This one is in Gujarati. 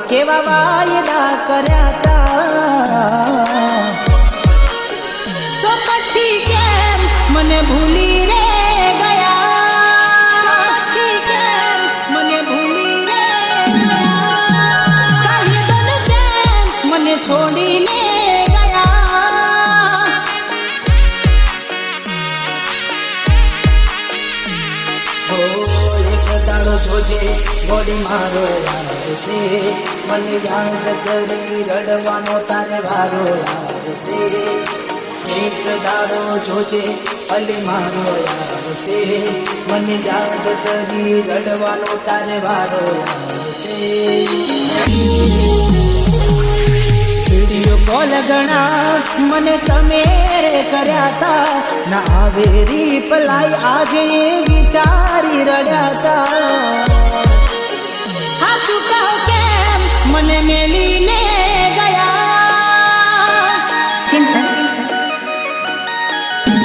કેવા વાયદા કર્યા તા તો પછી કેમ મને ભૂલી રે ગયા પછી કેમ મને ભૂલી રે કાહે બનશે મને છોડીને જોજે ગોડી મારો આવશે મને યાદ કરી રડવાનો તારે વારો આવશે એક દાડો જોજે અલી મારો આવશે મને યાદ કરી રડવાનો તારે વારો આવશે વિડીયો કોલ ગણા મને તમે કર્યા તા ના આવે રીપ્લાય આજે વિચારી રડ્યા તા